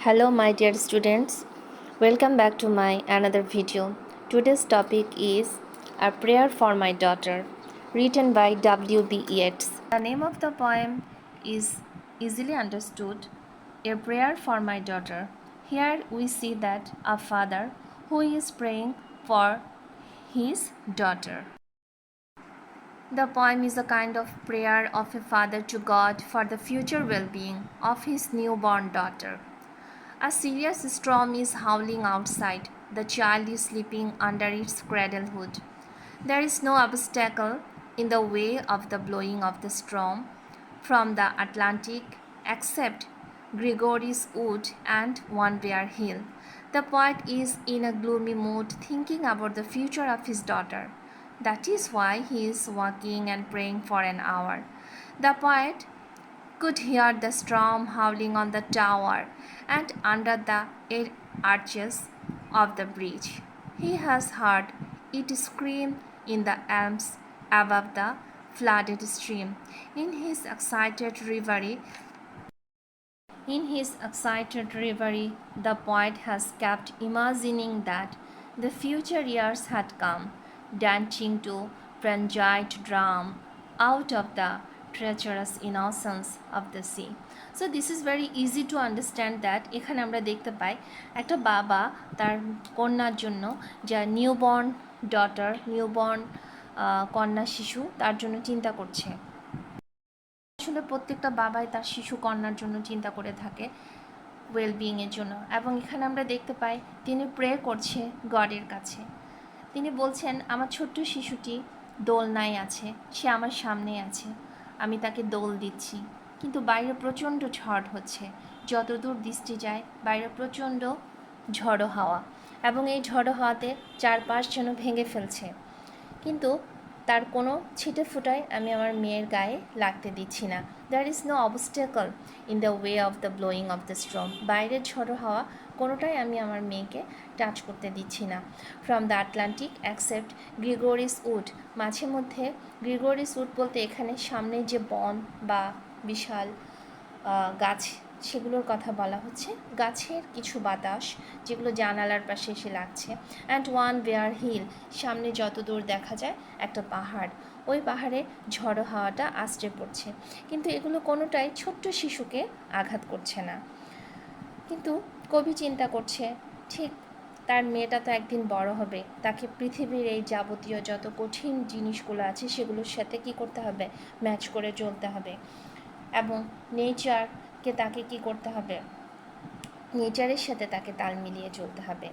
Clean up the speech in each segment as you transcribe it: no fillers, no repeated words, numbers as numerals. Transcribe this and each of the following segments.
Hello my dear students, welcome back to my another video. Today's topic is A Prayer for My Daughter, written by W.B. Yeats. The name of the poem is easily understood, A Prayer for My Daughter. Here we see that a father who is praying for his daughter. The poem is a kind of prayer of a father to God for the future well-being of his newborn daughter. A serious storm is howling outside. The child is sleeping under its cradle hood. There is no obstacle in the way of the blowing of the storm from the Atlantic except Gregory's Wood and one bare hill. The poet is in a gloomy mood thinking about the future of his daughter. That is why he is walking and praying for an hour. The poet could hear the storm howling on the tower and under the arches of the bridge. He has heard it scream in the elms above the flooded stream. In his excited reverie, the poet has kept imagining that the future years had come, dancing to frenzied drum out of the treacherous innocence of the sea. So this is very easy to understand that এখানে আমরা দেখতে পাই একটা বাবা তার কন্যার জন্য যা newborn daughter newborn কন্যা শিশু তার জন্য চিন্তা করছে। আসলে প্রত্যেকটা বাবাই তার শিশু কন্যার জন্য চিন্তা করে থাকে ওয়েলবিংয়ের জন্য, এবং এখানে আমরা দেখতে পাই তিনি প্রে করছে গডের কাছে। তিনি বলছেন আমার ছোট্ট শিশুটি দোলনায় আছে, সে আমার সামনে আছে, আমি তাকে দোল দিচ্ছি, কিন্তু বাইরে প্রচণ্ড ঝড় হচ্ছে, যতদূর দৃষ্টি যায় বাইরে প্রচণ্ড ঝড়ো হাওয়া, এবং এই ঝড়ো হাওয়াতে চারপাশ যেন ভেঙে ফেলছে, কিন্তু তার কোনো ছিটে ফুটায় আমি আমার মেয়ের গায়ে লাগতে দিচ্ছি না। There is no obstacle in the way of the blowing of the storm. বাইরের ঝড়ো হাওয়া কোনোটাই আমি আমার মেয়েকে টাচ করতে দিচ্ছি না। From the Atlantic except Gregory's wood. মাঝে মধ্যে গ্রিগোরিস উড বলতে এখানে সামনে যে বন বা বিশাল গাছ সেগুলোর কথা বলা হচ্ছে, গাছের কিছু বাতাস যেগুলো জানালার পাশে এসে লাগছে। অ্যান্ড ওয়ান বেয়ার হিল, সামনে যত দূর দেখা যায় একটা পাহাড়, ওই পাহাড়ে ঝড়ো হাওয়াটা আছড়ে পড়ছে, কিন্তু এগুলো কোনোটাই ছোট্ট শিশুকে আঘাত করছে না। কিন্তু কবি চিন্তা করছে ঠিক তার মেয়েটা তো একদিন বড় হবে, তাকে পৃথিবীর এই যাবতীয় যত কঠিন জিনিসগুলো আছে সেগুলোর সাথে কী করতে হবে, ম্যাচ করে চলতে হবে, এবং নেচারকে তাকে কী করতে হবে, নেচারের সাথে তাকে তাল মিলিয়ে চলতে হবে।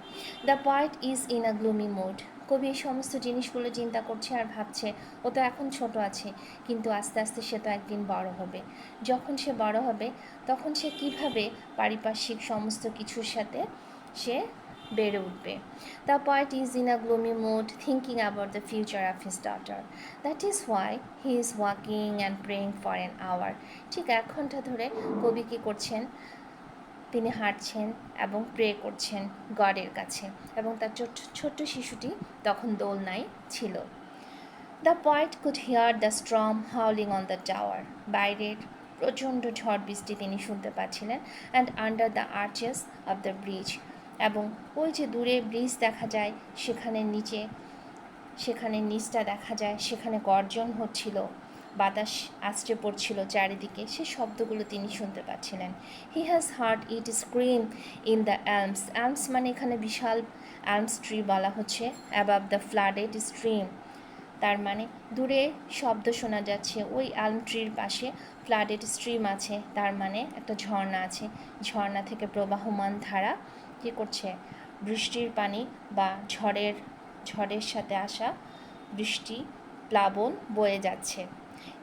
The poet is in a gloomy mood. কবি এই সমস্ত জিনিসগুলো চিন্তা করছে আর ভাবছে ও তো এখন ছোট আছে, কিন্তু আস্তে আস্তে সে তো একদিন বড় হবে। যখন সে বড় হবে তখন সে কিভাবে পারিপার্শ্বিক সমস্ত কিছুর সাথে সে বেড়ে উঠবে। The poet is in a gloomy mood thinking about the future of his daughter. That is why he is walking and praying for an hour. ঠিক 1 ঘন্টা ধরে কবি কী করছেন, তিনি হাঁটছেন এবং প্রে করছেন গডের কাছে, এবং তার ছোট্ট শিশুটি তখন দোলনায় ছিল। The poet could hear the storm হাউলিং on the tower. বাইরের প্রচণ্ড ঝড় বৃষ্টি তিনি শুনতে পাচ্ছিলেন। And under the arches of the bridge, এবং ওই যে দূরে ব্রিজ দেখা যায় সেখানে নিচটা দেখা যায়, সেখানে গর্জন হচ্ছিল, বাতাস আছড়ে পড়ছিল চারিদিকে, সে শব্দগুলো তিনি শুনতে পাচ্ছিলেন। He has hard it scream in the elms. Elms মানে এখানে বিশাল এলমস ট্রি বলা হচ্ছে, অ্যাবাভ দ্য ফ্লাডেড স্ট্রিম, তার মানে দূরে শব্দ শোনা যাচ্ছে, ওই এলম ট্রির পাশে ফ্লাডেড স্ট্রিম আছে, তার মানে একটা ঝর্ণা আছে, ঝর্ণা থেকে প্রবাহমান ধারা কী করছে, বৃষ্টির পানি বা ঝড়ের সাথে আসা বৃষ্টি প্লাবন বয়ে যাচ্ছে।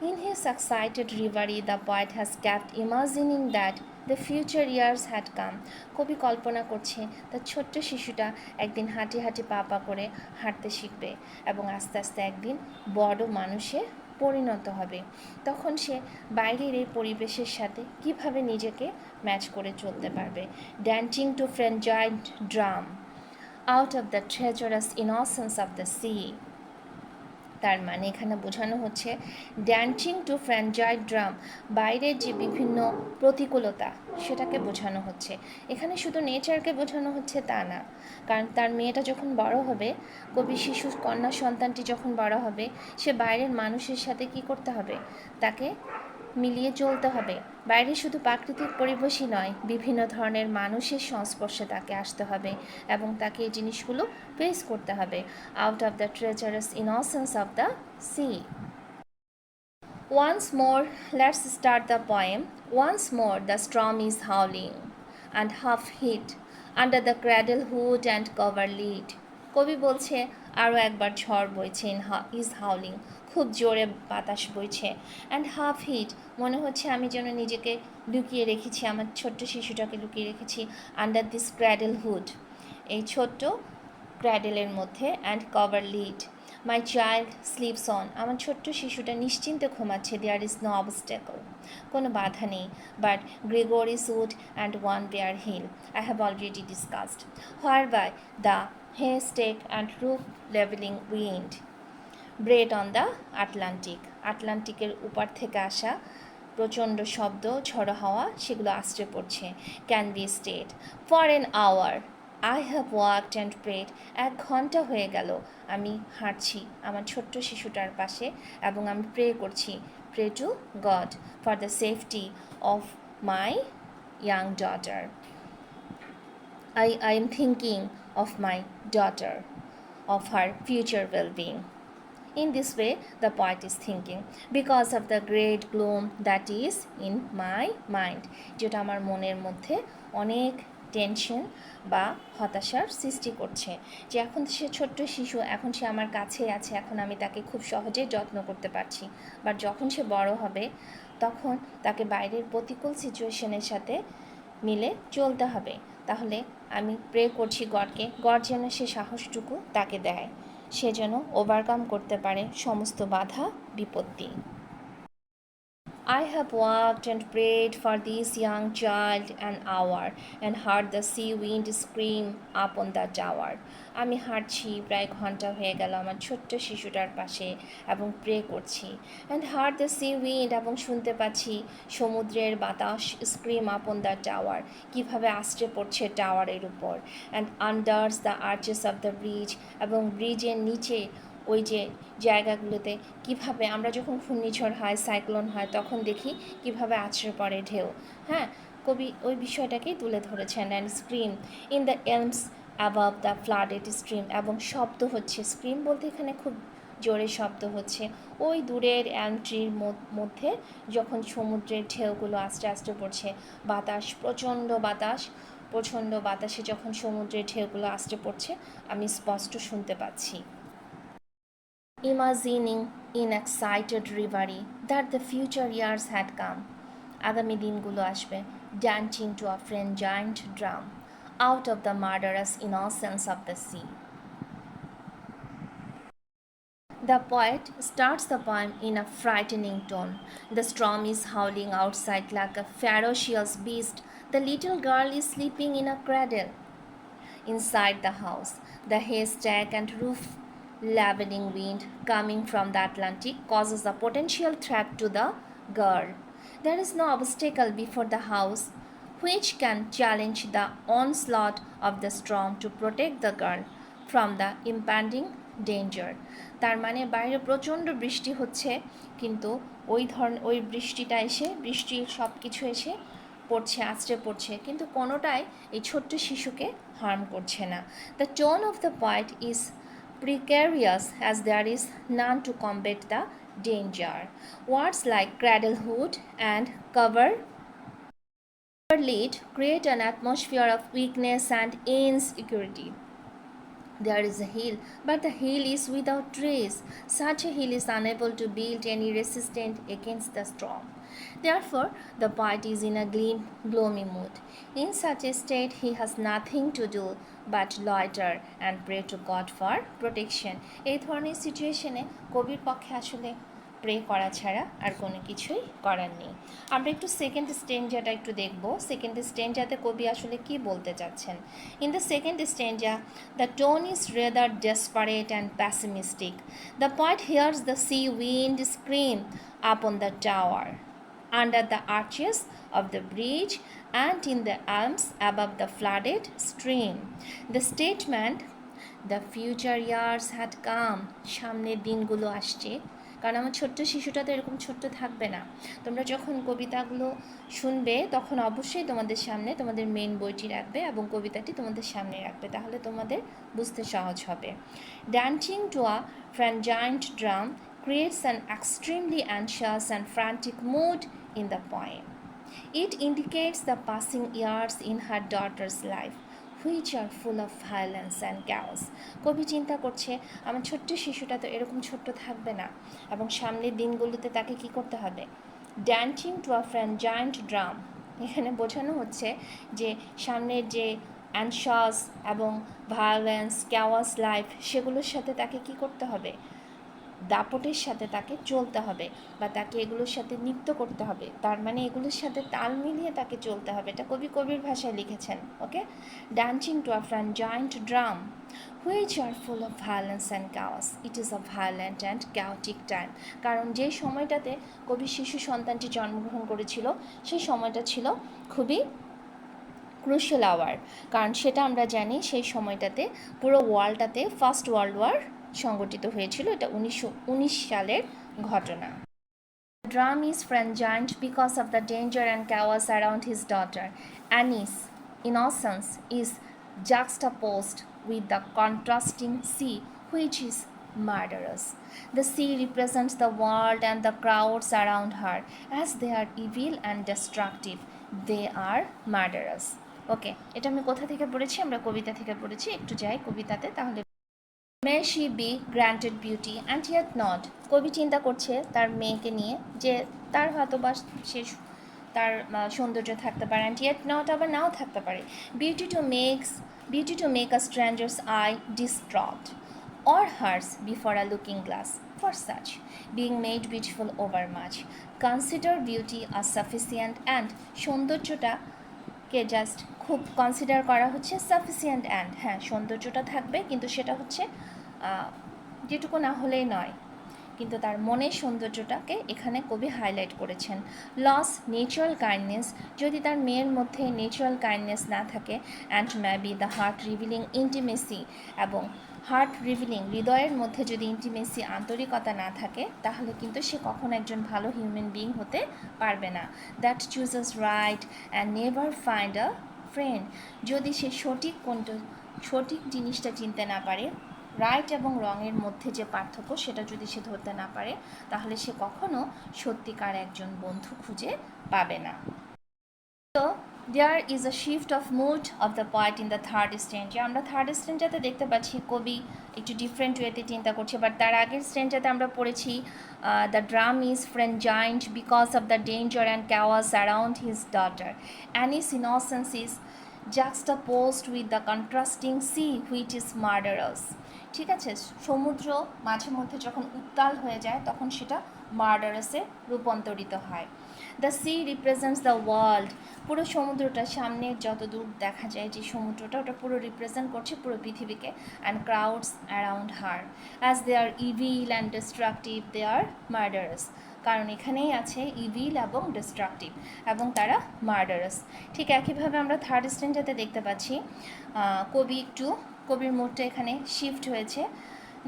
In his excited reverie, the poet has kept imagining that the future years had come. কবি কল্পনা করছে তার ছোট্ট শিশুটা একদিন হাঁটি হাঁটি পা পা করে হাঁটতে শিখবে এবং আস্তে আস্তে একদিন বড় মানুষে পরিণত হবে। তখন সে বাইরের এই পরিবেশের সাথে কিভাবে নিজেকে ম্যাচ করে চলতে পারবে। Dancing to frenzied drum out of the treacherous innocence of the sea. তার মানে এখানে বোঝানো হচ্ছে ড্যান্সিং টু ফ্র্যাঞ্চাইজ ড্রাম, বাইরের যে বিভিন্ন প্রতিকূলতা সেটাকে বোঝানো হচ্ছে। এখানে শুধু নেচারকে বোঝানো হচ্ছে তা না, কারণ তার মেয়েটা যখন বড় হবে, কবি শিশু কন্যা সন্তানটি যখন বড় হবে, সে বাইরের মানুষের সাথে কি করতে হবে, তাকে মিলিয়ে চলতে হবে। বাইরে শুধু প্রাকৃতিক পরিবেশই নয়, বিভিন্ন ধরনের মানুষের সংস্পর্শে তাকে আসতে হবে এবং তাকে এই জিনিসগুলো ফেস করতে হবে। Out of the treacherous innocence of the sea. Once more, let's start the poem. Once more, the storm is howling and half hid under the cradle hood and cover lid. কবি বলছে আরও একবার ঝড় বইছে, is হাউলিং, খুব জোরে বাতাস বইছে, অ্যান্ড হাফ হিট, মনে হচ্ছে আমি যেন নিজেকে লুকিয়ে রেখেছি, আমার ছোট্ট শিশুটাকে লুকিয়ে রেখেছি আন্ডার দিস ক্র্যাডেল হুড, এই ছোট্ট ক্র্যাডেলের মধ্যে, and cover lead, my child slips on, আমার ছোট্ট শিশুটা নিশ্চিন্তে ঘুমাচ্ছে, দেয়ার ইজ নো অবস্টেকল, কোনো বাধা নেই, but Gregory's wood and one bare hill I have already discussed, whereby the haystack and roof leveling wind bred on the Atlantic, আটলান্টিকের উপর থেকে আসা প্রচণ্ড শব্দ, ঝড়ো হাওয়া, সেগুলো আছড়ে পড়ছে। Can be stayed for an hour, I have walked and prayed, 1 ঘন্টা হয়ে গেল আমি হাঁটছি আমার ছোট্ট শিশুটার পাশে এবং আমি প্রে করছি, pray to God for the safety of my young daughter, I am thinking of my daughter, of her future well-being. In this way, the poet is thinking because of the great gloom that is in my mind, যেটা আমার মনের মধ্যে অনেক tension বা হতাশার সৃষ্টি করছে, যে এখন সে ছোট্ট শিশু, এখন সে আমার কাছে আছে, এখন আমি তাকে খুব সহজেই যত্ন করতে পারছি, বাট যখন সে বড় হবে তখন তাকে বাইরের প্রতিকূল সিচুয়েশনের সাথে মিলে চলতে হবে। তাহলে আমি প্রে করছি গডকে, গড যেন সে সাহসটুকু তাকে দেয়, সে যেন ওভারকাম করতে পারে সমস্ত বাধা বিপত্তি। I have walked and prayed for this young child an hour and heard the sea wind scream up on the tower. আমি হাঁটছি, প্রায় ঘন্টা হয়ে গেল আমার ছোট্ট শিশুটার পাশে এবং প্রে করছি, and heard the sea wind, এবং শুনতে পাচ্ছি সমুদ্রের বাতাস, scream up on the tower, কীভাবে আছড়ে পড়ছে টাওয়ারের উপর, and under the arches of the bridge, এবং ব্রিজের নিচে ওই যে জায়গাগুলোতে কীভাবে আমরা যখন ঘূর্ণিঝড় হয়, সাইক্লোন হয়, তখন দেখি কীভাবে আছড়ে পড়ে ঢেউ। হ্যাঁ, কবি ওই বিষয়টাকেই তুলে ধরেছেন। And scream in the elms above the flooded stream, এবং শব্দ হচ্ছে, স্ক্রিম বলতে এখানে খুব জোরে শব্দ হচ্ছে, ওই দূরের এলম ট্রির মধ্যে যখন সমুদ্রের ঢেউগুলো আস্তে আস্তে পড়ছে, বাতাস, প্রচণ্ড বাতাসে যখন সমুদ্রের ঢেউগুলো আস্তে পড়ছে, আমি স্পষ্ট শুনতে পাচ্ছি। Imagining in excited reverie that the future years had come, আগামী দিনগুলো আসবে, dancing to a fringent drum out of the murderous innocence of the sea. The poet starts the poem in a frightening tone. The storm is howling outside like a ferocious beast. The little girl is sleeping in a cradle. Inside the house, the haystack and roof leveling wind coming from the Atlantic causes a potential threat to the girl. There is no obstacle before the house which can challenge the onslaught of the storm to protect the girl from the impending danger. তার মানে বাইরে প্রচণ্ড বৃষ্টি হচ্ছে, কিন্তু ওই বৃষ্টিটা এসে, বৃষ্টির সব কিছু এসে পড়ছে, আছড়ে পড়ছে, কিন্তু কোনোটাই এই ছোট্ট শিশুকে হার্ম করছে না। The tone of the poet is precarious as there is none to combat the danger. Words like cradlehood and cover lead create an atmosphere of weakness and insecurity. There is a hill, but the hill is without trees. Such a hill is unable to build any resistance against the storm. Therefore, the poet is in a gloomy mood. In such a state, he has nothing to do but loiter and pray to God for protection. এই ধরনের সিচুয়েশনে কবির পক্ষে আসলে pray করা ছাড়া আর কোনো কিছুই করার নেই। আমরা একটু সেকেন্ড স্টেঞ্জাটা একটু দেখব। সেকেন্ড স্টেঞ্জাতে কবি আসলে কি বলতে চাচ্ছেন। In the second stanza the tone is rather desperate and প্যাসিমিস্টিক। The poet here's the sea wind scream up on the tower, under the arches of the bridge, and in the elms above the flooded stream. The statement, the future years had come, সামনের দিনগুলো আসছে। কারণ আমার ছোট্ট শিশুটা তো এরকম ছোট্ট থাকবে না। তোমরা যখন কবিতাগুলো শুনবে তখন অবশ্যই তোমাদের সামনে তোমাদের মেন বইটি রাখবে এবং কবিতাটি তোমাদের সামনে রাখবে, তাহলে তোমাদের বুঝতে সহজ হবে। Dancing to a frangiant drum creates an extremely anxious and frantic mood in the poem. It indicates the passing years in her daughter's life, which are full of violence and chaos. কবি চিন্তা করছে আমার ছোট্ট শিশুটা তো এরকম ছোট্ট থাকবে না এবং সামনের দিনগুলোতে তাকে কি করতে হবে। Dancing to a frenzied drum, এখানে বোঝানো হচ্ছে যে সামনের যে অ্যানশাস এবং ভায়োলেন্স ক্যাওয়াস লাইফ সেগুলোর সাথে তাকে কি করতে হবে, দাপটের সাথে তাকে চলতে হবে বা তাকে এগুলোর সাথে নৃত্য করতে হবে। তার মানে এগুলোর সাথে তাল মিলিয়ে তাকে চলতে হবে। এটা কবির ভাষায় লিখেছেন। Okay, dancing to a frenzied drum which are full of violence and chaos. It is a violent and chaotic time. কারণ যে সময়টাতে কবি শিশু সন্তানটি জন্মগ্রহণ করেছিল সেই সময়টা ছিল খুবই ক্রুশিয়াল আওয়ার। কারণ সেটা আমরা জানি সেই সময়টাতে পুরো ওয়ার্ল্ডটাতে ফার্স্ট ওয়ার্ল্ড ওয়ার সংগঠিত হয়েছিল। এটা 1919 সালের ঘটনা। The drum is frangiant because of the danger and chaos around his daughter. Anne's innocence is juxtaposed with the contrasting sea, which is murderous. The sea represents the world and the crowds around her. As they are evil and destructive, they are murderous. ওকে, এটা আমি কোথা থেকে পড়েছি? আমরা কবিতা থেকে পড়েছি। একটু যাই কবিতাতে, তাহলে May she be granted beauty and yet not. কবি চিন্তা করছে তার মেয়েকে নিয়ে যে তার হয়তো বা সে তার সৌন্দর্য থাকতে পারে and yet not, আবার নাও থাকতে পারে। Beauty to make a stranger's eye distraught or hers before a looking glass. For such, being made beautiful overmuch, consider beauty as sufficient and, সৌন্দর্যটাকে জাস্ট খুব কনসিডার করা হচ্ছে সাফিসিয়েন্ট অ্যান্ড, হ্যাঁ সৌন্দর্যটা থাকবে কিন্তু সেটা হচ্ছে যেটুকু না হলেই নয়, কিন্তু তার মনের সৌন্দর্যটাকে এখানে কবি হাইলাইট করেছেন। লস নেচারাল কাইন্ডনেস, যদি তার মেয়ের মধ্যে নেচারাল কাইন্ডনেস না থাকে, and maybe the heart revealing intimacy, এবং হার্ট রিভিলিং হৃদয়ের মধ্যে যদি ইন্টিমেসি আন্তরিকতা না থাকে তাহলে কিন্তু সে কখনো একজন ভালো হিউম্যান বিইং হতে পারবে না। That chooses right and never find a friend, যদি সে সঠিক জিনিসটা চিনতে না পারে, রাইট এবং রঙের মধ্যে যে পার্থক্য সেটা যদি সে ধরতে না পারে তাহলে সে কখনো সত্যিকার একজন বন্ধু খুঁজে পাবে না। তো there is a shift of mood of the poet in the third stanza. আমরা থার্ড স্ট্যান্জাতে দেখতে পাচ্ছি কবি একটু ডিফারেন্ট ওয়েতে চিন্তা করছে, বাট তার আগের স্ট্যান্জাতে আমরা পড়েছি the drum is frenzied because of the danger and chaos around his daughter, Anne's innocence is juxtaposed with the contrasting sea which is murderous. ঠিক আছে, সমুদ্র মাঝে মধ্যে যখন উত্তাল হয়ে যায় তখন সেটা মার্ডারাসে রূপান্তরিত হয়। The sea represents the world, পুরো সমুদ্রটা সামনে যত দূর দেখা যায় যে সমুদ্রটা ওটা পুরো রিপ্রেজেন্ট করছে পুরো পৃথিবীকে, and crowds around her as they are evil and destructive they are murderous, কারণ এখানেই আছে ইভিল এবং ডিস্ট্রাকটিভ এবং তারা মার্ডারাস। ঠিক একইভাবে আমরা থার্ড স্ট্যান্ডাতে দেখতে পাচ্ছি কবির মুডটা এখানে শিফট হয়েছে।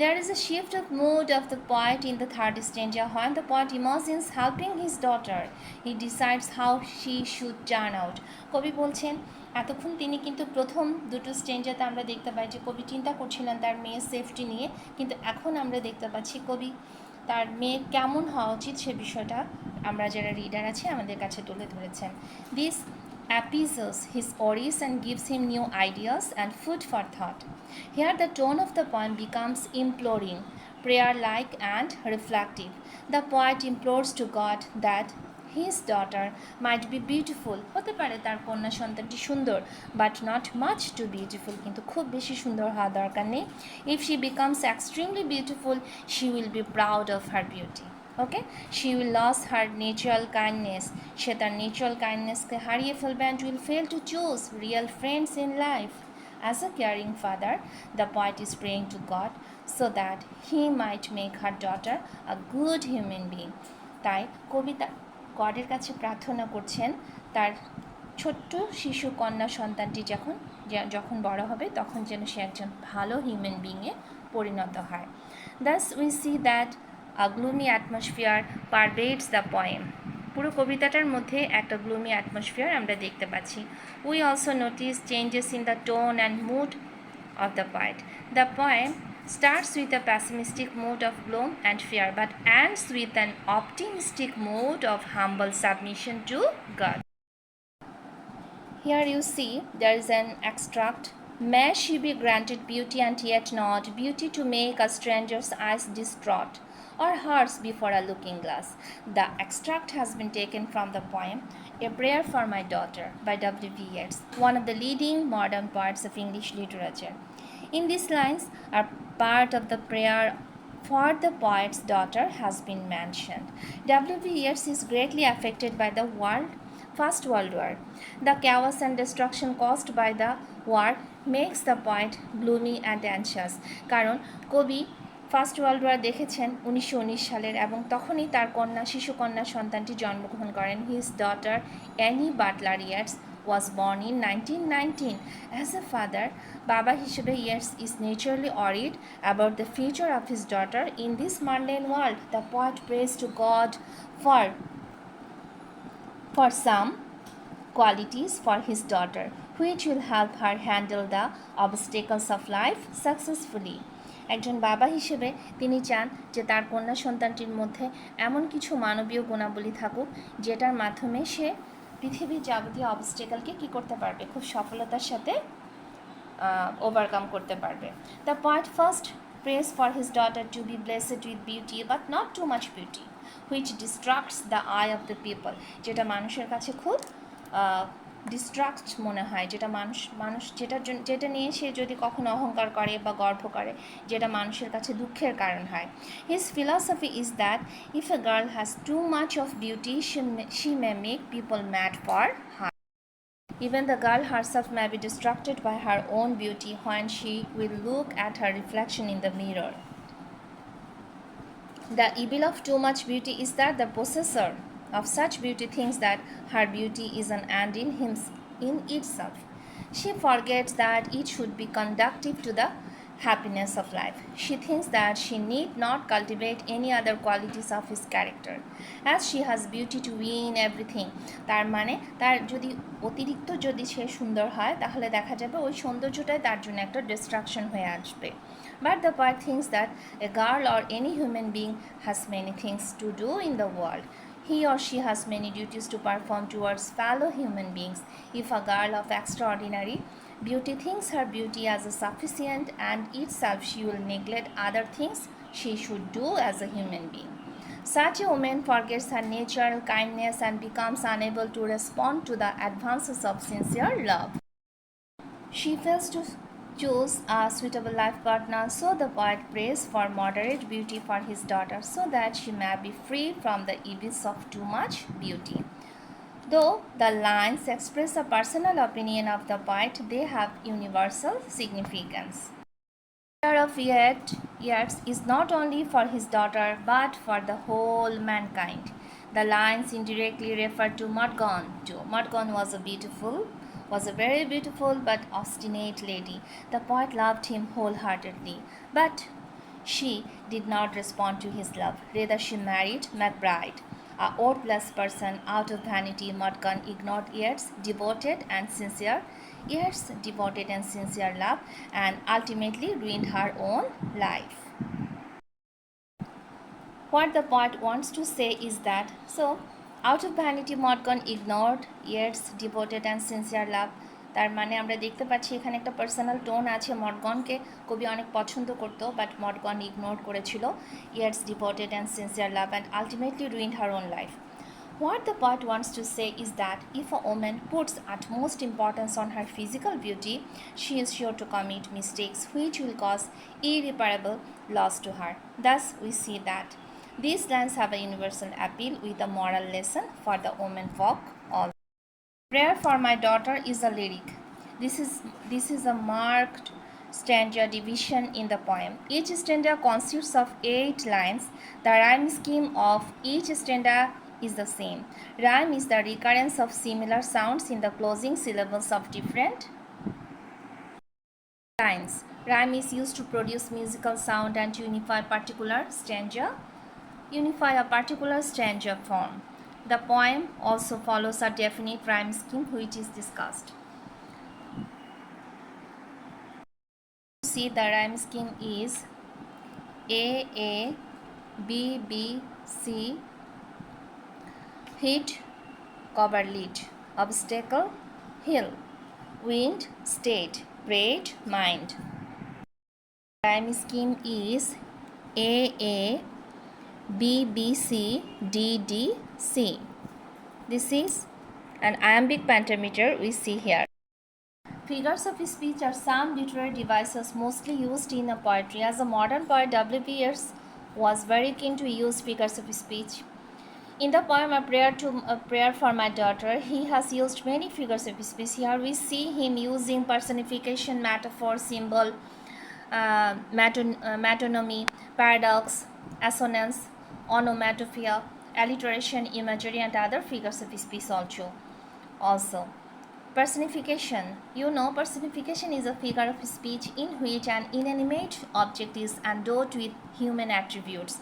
There is a shift of mood of the poet in the third stanza. When the poet imagines helping his daughter, he decides how she should turn out. কবি বলছেন এতক্ষণ তিনি কিন্তু প্রথম দুটো স্টেঞ্জাতে আমরা দেখতে পাই যে কবি চিন্তা করছিলেন তার মেয়ের সেফটি নিয়ে, কিন্তু এখন আমরা দেখতে পাচ্ছি কবি তার মেয়ে কেমন হওয়া উচিত সে বিষয়টা আমরা যারা রিডার আছে আমাদের কাছে তুলে ধরেছেন। This appeases his worries and gives him new ideas and food for thought. Here the tone of the poem becomes imploring, prayer-like and reflective. The poet implores to God that his daughter might be beautiful, হতে পারে তার কন্যা সন্তানটি সুন্দর, but not much too beautiful, কিন্তু খুব বেশি সুন্দর হওয়া দরকার নেই। If she becomes extremely beautiful, she will be proud of her beauty. Okay, she will lose her natural kindness, সে তার ন্যাচারাল কাইন্ডনেসকে হারিয়ে ফেলবে, and will fail to choose real friends in life. As a caring father, the poet is praying to God so that he might make her daughter a good human being. তাই কবিতা গডের কাছে প্রার্থনা করছেন তার ছোট্ট শিশু কন্যা সন্তানটি যখন বড় হবে তখন যেন সে একজন ভালো হিউম্যান বিইংয়ে পরিণত হয়। Thus we see that a gloomy atmosphere pervades the poem. পুরো কবিতাটার মধ্যে একটা গ্লুমি অ্যাটমসফিয়ার আমরা দেখতে পাচ্ছি। We also notice changes in the tone and mood of the poet. The poem starts with a pessimistic mood of gloom and fear, but ends with an optimistic mood of humble submission to God. Here you see there is an extract. May she be granted beauty and yet not beauty to make a stranger's eyes distraught, or hers before a looking glass. The extract has been taken from the poem A Prayer for My Daughter by W.B. Yeats, one of the leading modern poets of English literature. In these lines, a part of the prayer for the poet's daughter has been mentioned. W.B. Yeats is greatly affected by the First World War. The chaos and destruction caused by the war makes the poet gloomy and anxious. কারণ কবি first world war দেখেছেন 1919 সালের, এবং তখনই তার শিশু কন্যা সন্তানটি জন্মগ্রহণ করেন। His daughter Anne Butler Yeats was born in 1919. As a father, Baba হিসেবে Yeats is naturally worried about the future of his daughter in this mundane world. The poet prays to God for some qualities for his daughter, which will help her handle the obstacles of life successfully. একজন বাবা হিসেবে তিনি চান যে তার কন্যা সন্তানটির মধ্যে এমন কিছু মানবীয় গুণাবলী থাকুক যেটার মাধ্যমে সে পৃথিবীর যাবতীয় অবস্টেকলকে কী করতে পারবে, খুব সফলতার সাথে ওভারকাম করতে পারবে। The poet first prays for his daughter to be blessed with beauty, but not too much beauty, which distracts the eye of the people, যেটা মানুষের কাছে খুব ডিস্ট্রাক্ট মনে হয়, মানুষ যেটা নিয়ে সে যদি কখনো অহংকার করে বা গর্ব করে, যেটা মানুষের কাছে দুঃখের কারণ হয়। His philosophy is that if a girl has too much of beauty she may make people mad for her. Even the girl herself may be distracted by her own beauty when she will look at her reflection in the mirror. The evil of too much beauty is that the possessor of such beauty thinks that her beauty is an end in itself. She forgets that it should be conducive to the happiness of life. She thinks that she need not cultivate any other qualities of his character, as she has beauty to win everything. তার মানে তার যদি অতিরিক্ত যদি সে সুন্দর হয় তাহলে দেখা যাবে ওই সৌন্দর্যটাই তার জন্য একটা ডিস্ট্রাকশন হয়ে আসবে। But the poet thinks that a girl or any human being has many things to do in the world. He or she has many duties to perform towards fellow human beings. If a girl of extraordinary beauty thinks her beauty as a sufficient and itself, she will neglect other things she should do as a human being. Such a woman forgets her natural kindness and becomes unable to respond to the advances of sincere love. She fails to choose a suitable life partner, so the poet prays for moderate beauty for his daughter so that she may be free from the evils of too much beauty. Though the lines express a personal opinion of the poet, they have universal significance. The prayer of Yeats is not only for his daughter but for the whole mankind. The lines indirectly refer to Mudgone too. Mudgone was a very beautiful but obstinate lady. The poet loved him wholeheartedly, but she did not respond to his love. Rather, she married MacBride, a worthless person. Out of vanity, Mudgone ignored Yeats' devoted and sincere love, and ultimately ruined her own life. What the poet wants to say is that, out of vanity, Mudgone ignored Yeats' devoted and sincere love. তার মানে আমরা দেখতে পাচ্ছি এখানে একটা personal tone আছে। মডগনকে কবি অনেক পছন্দ করতো, বাট মডগন ইগনোর করেছিল Yeats' devoted and sincere love and ultimately ruined her own life. What the poet wants to say is that if a woman puts utmost importance on her physical beauty, she is sure to commit mistakes which will cause irreparable loss to her. Thus, we see that These lines have a universal appeal with a moral lesson for the women folk also. Prayer for my daughter is a lyric. This is a marked stanza division in the poem. Each stanza consists of 8 lines. The rhyme scheme of each stanza is the same. Rhyme is the recurrence of similar sounds in the closing syllables of different lines. Rhyme is used to produce musical sound and to unify a particular stanza form. The poem also follows a definite rhyme scheme which is discussed. See, the rhyme scheme is A B B C, hit, cover, lead, obstacle, hill, wind, state, braid, mind. Rhyme scheme is A B B C D D C. This is an iambic pentameter we see here. Figures of speech are some literary devices mostly used in poetry. As a modern poet, W.B. Yeats was very keen to use figures of speech. In the poem A Prayer for My Daughter, he has used many figures of speech. Here we see him using personification, metaphor, symbol, metonymy, paradox, assonance, onomatopoeia, alliteration, imagery, and other figures of speech also. Personification. Personification is a figure of speech in which an inanimate object is endowed with human attributes.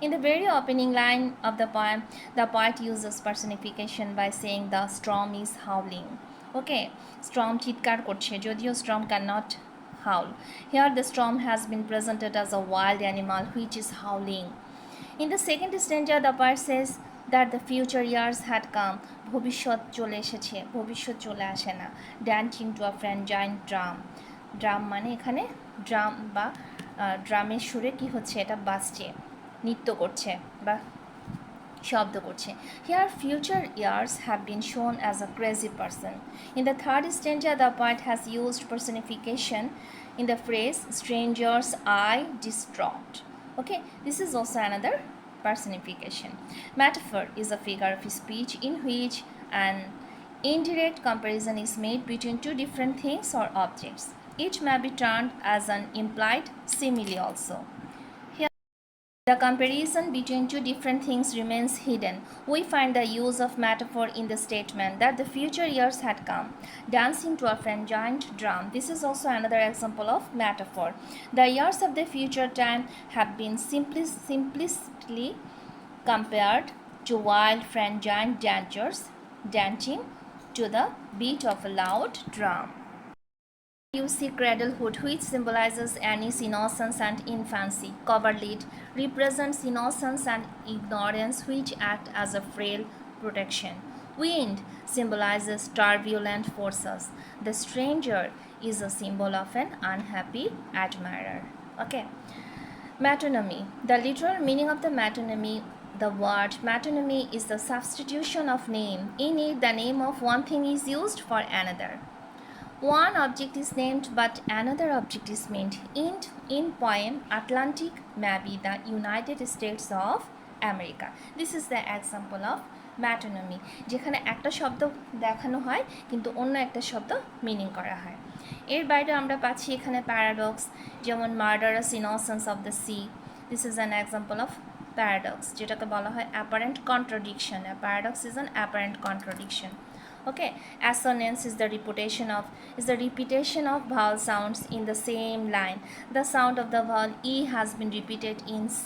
In the very opening line of the poem, the poet uses personification by saying the storm is howling. Okay, storm chitkar korche, jodio storm cannot howl. Here the storm has been presented as a wild animal which is howling. In the second stanza, the poet says that the future years had come. ভবিষ্যৎ চলে এসেছে, ভবিষ্যৎ চলে আসে না। Dancing to a frenzied drum. Drum মানে এখানে drum বা ড্রামের সুরে কি হচ্ছে, এটা বাজছে, নৃত্য করছে বা শব্দ করছে। Here future years have been shown as a crazy person. In the third stanza, the poet has used personification in the phrase stranger's eye distraught. Okay, this is also another personification. Metaphor is a figure of speech in which an indirect comparison is made between two different things or objects. Each may be turned as an implied simile also. Here, the comparison between two different things remains hidden. We find the use of metaphor in the statement that the future years had come, dancing to a fringent drum. This is also another example of metaphor. The years of the future time have been simplistically compared to wild fringent dancers dancing to the beat of a loud drum. You see cradlehood, which symbolizes Annie's innocence and infancy. Coverlid represents innocence and ignorance, which act as a frail protection. Wind symbolizes turbulent forces. The stranger is a symbol of an unhappy admirer. Okay. Metonymy. The literal meaning of the metonymy, the word metonymy is the substitution of name. In it, the name of one thing is used for another. One object is named but another object is meant. In poem, Atlantic may be the United States of America. This is the example of metonymy, যেখানে একটা শব্দ দেখানো হয় কিন্তু অন্য একটা শব্দ meaning করা হয়। এর বাইরে আমরা পাচ্ছি এখানে প্যারাডক্স, যেমন murderous innocence of the sea. This is an example of paradox, যেটাকে বলা হয় apparent contradiction. A paradox is an apparent contradiction. Okay, assonance is the repetition of vowel sounds in the same line. The sound of the vowel E has been repeated in C,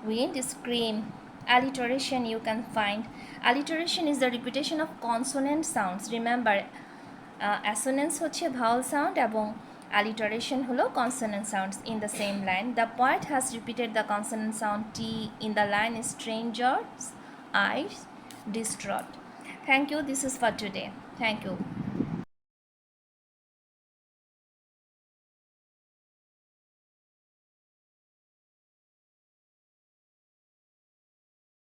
wind, scream. Alliteration you can find. Alliteration is the repetition of consonant sounds. Remember, assonance হচ্ছে vowel sound এবং alliteration হলো consonant sounds in the same line. The poet has repeated the consonant sound T in the line stranger's eyes distraught. Thank you. This is for today. Thank you.